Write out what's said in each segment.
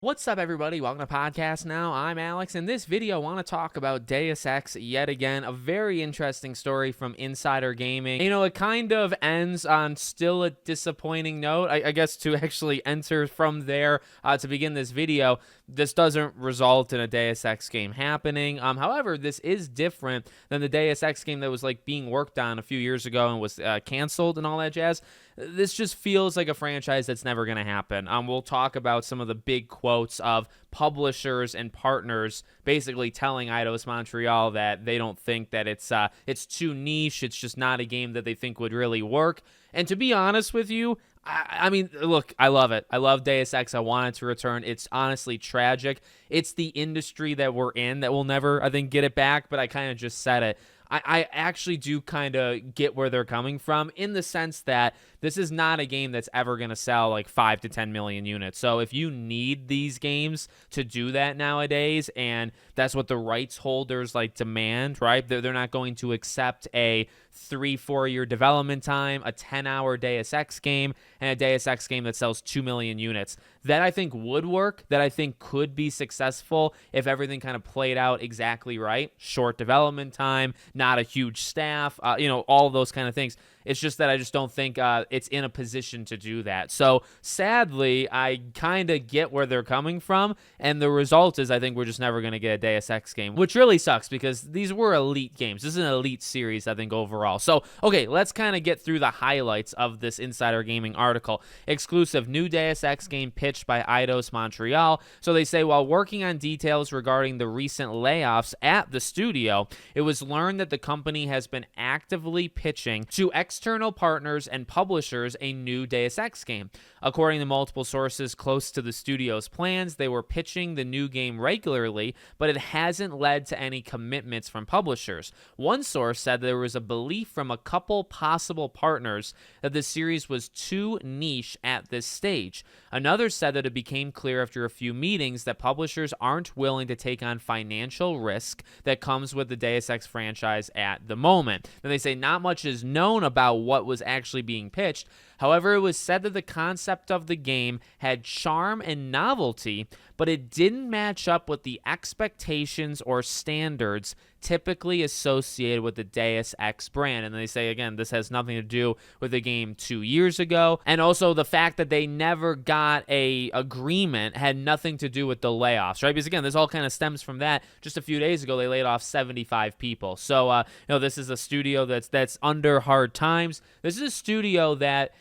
What's up, everybody? Welcome to Podcast Now. I'm Alex. In this video, I want to talk about Deus Ex yet again. A very interesting story from Insider Gaming. You know, it kind of ends on still a disappointing note. I guess to actually enter from there to begin this video, this doesn't result in a Deus Ex game happening. However, this is different than the Deus Ex game that was like being worked on a few years ago and was canceled and all that jazz. This just feels like a franchise that's never going to happen. We'll talk about some of the big quotes of publishers and partners basically telling Eidos Montreal that they don't think that it's too niche. It's just not a game that they think would really work. And to be honest with you, I mean, look, I love it. I love Deus Ex. I want it to return. It's honestly tragic. It's the industry that we're in that will never, I think, get it back, but I kind of just said it. I actually do kind of get where they're coming from in the sense that this is not a game that's ever going to sell like 5 to 10 million units. So if you need these games to do that nowadays, and that's what the rights holders like demand, right? They're not going to accept a 3-4 year development time, a 10-hour Deus Ex game, and a Deus Ex game that sells 2 million units. That I think would work, that I think could be successful if everything kind of played out exactly right. Short development time, not a huge staff, all of those kind of things. It's just that I just don't think it's in a position to do that. So sadly, I kind of get where they're coming from, and the result is I think we're just never going to get a Deus Ex game, which really sucks because these were elite games. This is an elite series, I think, overall. So, okay, let's kind of get through the highlights of this Insider Gaming article. Exclusive new Deus Ex game pitched by Eidos Montreal. So they say, while working on details regarding the recent layoffs at the studio, it was learned that the company has been actively pitching to external partners and publishers a new Deus Ex game. According to multiple sources close to the studio's plans, they were pitching the new game regularly, but it hasn't led to any commitments from publishers. One source said there was a belief from a couple possible partners that the series was too niche at this stage. Another said that it became clear after a few meetings that publishers aren't willing to take on financial risk that comes with the Deus Ex franchise at the moment. Then they say not much is known about what was actually being pitched. However, it was said that the concept of the game had charm and novelty, but it didn't match up with the expectations or standards typically associated with the Deus Ex brand. And they say, again, this has nothing to do with the game 2 years ago. And also the fact that they never got a agreement had nothing to do with the layoffs, right? Because again, this all kind of stems from that. Just a few days ago, they laid off 75 people. So, this is a studio that's under hard times. This is a studio that,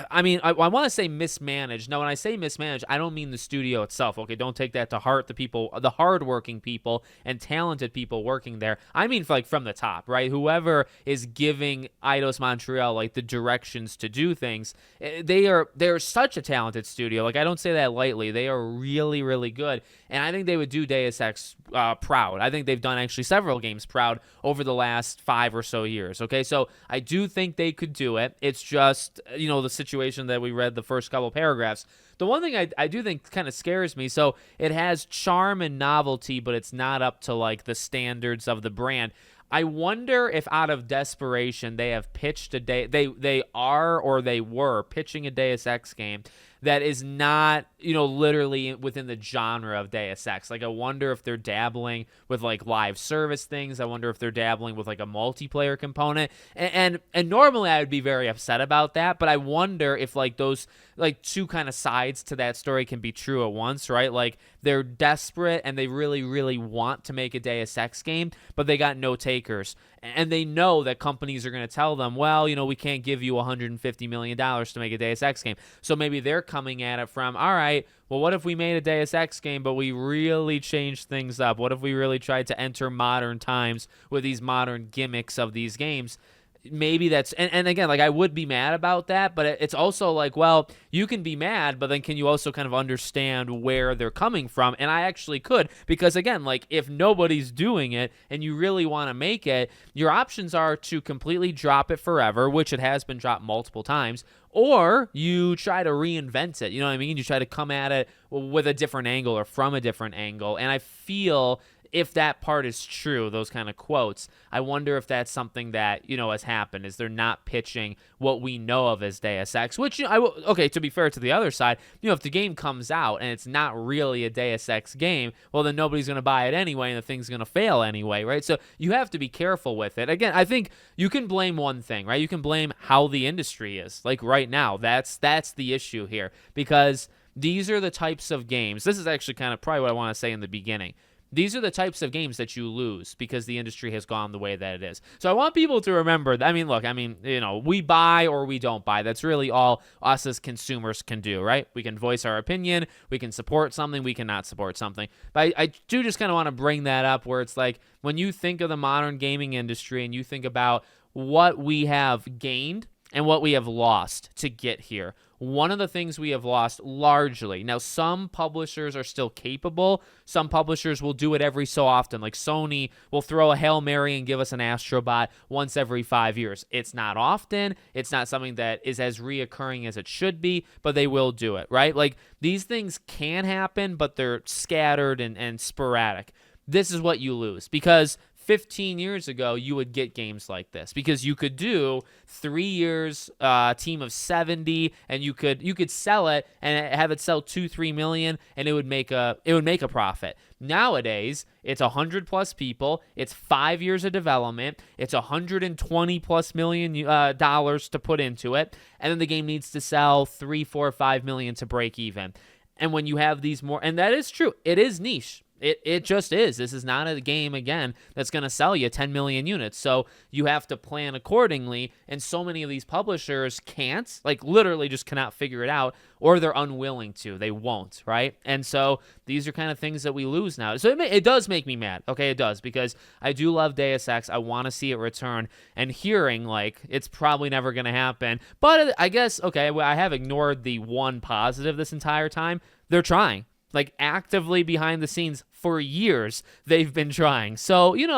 I mean, I want to say mismanaged. Now, when I say mismanaged, I don't mean the studio itself. Okay, don't take that to heart. The people, the hardworking people and talented people working there. I mean, from the top, right? Whoever is giving Eidos Montreal like the directions to do things, they're such a talented studio. Like, I don't say that lightly. They are really, really good, and I think they would do Deus Ex proud. I think they've done actually several games proud over the last 5 or so years. Okay, so I do think they could do it. It's just the situation that we read the first couple paragraphs. The one thing I do think kind of scares me, so it has charm and novelty, but it's not up to like the standards of the brand. I wonder if out of desperation they have pitched they were pitching a Deus Ex game that is not, literally within the genre of Deus Ex. Like, I wonder if they're dabbling with like live service things. I wonder if they're dabbling with like a multiplayer component. And normally I would be very upset about that, but I wonder if like those like two kind of sides to that story can be true at once, right? Like, they're desperate and they really, really want to make a Deus Ex game, but they got no takers. And they know that companies are going to tell them, well, we can't give you $150 million to make a Deus Ex game. So maybe they're coming at it from, all right, well, what if we made a Deus Ex game, but we really changed things up? What if we really tried to enter modern times with these modern gimmicks of these games? Maybe that's, and again, like, I would be mad about that, but it's also like, well, you can be mad, but then can you also kind of understand where they're coming from? And I actually could, because again, like, if nobody's doing it and you really want to make it, your options are to completely drop it forever, which it has been dropped multiple times, or you try to reinvent it. You know what I mean? You try to come at it with a different angle or from a different angle. And I feel if that part is true, those kind of quotes, I wonder if that's something that, has happened. Is they're not pitching what we know of as Deus Ex, which, okay, to be fair to the other side, if the game comes out and it's not really a Deus Ex game, well, then nobody's going to buy it anyway, and the thing's going to fail anyway, right? So you have to be careful with it. Again, I think you can blame one thing, right? You can blame how the industry is. Like right now, that's the issue here, because these are the types of games. This is actually kind of probably what I want to say in the beginning. These are the types of games that you lose because the industry has gone the way that it is. So I want people to remember that. We buy or we don't buy. That's really all us as consumers can do, right? We can voice our opinion. We can support something. We cannot support something. But I do just kind of want to bring that up, where it's like when you think of the modern gaming industry and you think about what we have gained and what we have lost to get here. One of the things we have lost largely, now some publishers are still capable. Some publishers will do it every so often. Like Sony will throw a Hail Mary and give us an Astrobot once every 5 years. It's not often. It's not something that is as reoccurring as it should be, but they will do it, right? Like these things can happen, but they're scattered and sporadic. This is what you lose, because 15 years ago, you would get games like this because you could do 3 years, team of 70, and you could sell it and have it sell 2-3 million, and it would make a profit. Nowadays, it's 100 plus people. It's 5 years of development. It's 120 plus million dollars to put into it, and then the game needs to sell 3, 4, 5 million to break even. And when you have these more, and that is true, it is niche. It just is. This is not a game, again, that's going to sell you 10 million units. So you have to plan accordingly. And so many of these publishers can't, like literally just cannot figure it out, or they're unwilling to. They won't, right? And so these are kind of things that we lose now. So it does make me mad. Okay, it does, because I do love Deus Ex. I want to see it return. And hearing like it's probably never going to happen. But I guess, okay, I have ignored the one positive this entire time. They're trying. Like actively behind the scenes for years, they've been trying. So, it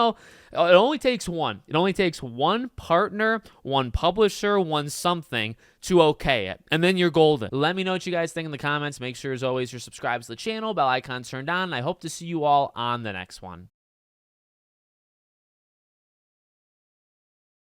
only takes one. It only takes one partner, one publisher, one something to okay it. And then you're golden. Let me know what you guys think in the comments. Make sure, as always, you're subscribed to the channel, bell icon turned on. And I hope to see you all on the next one.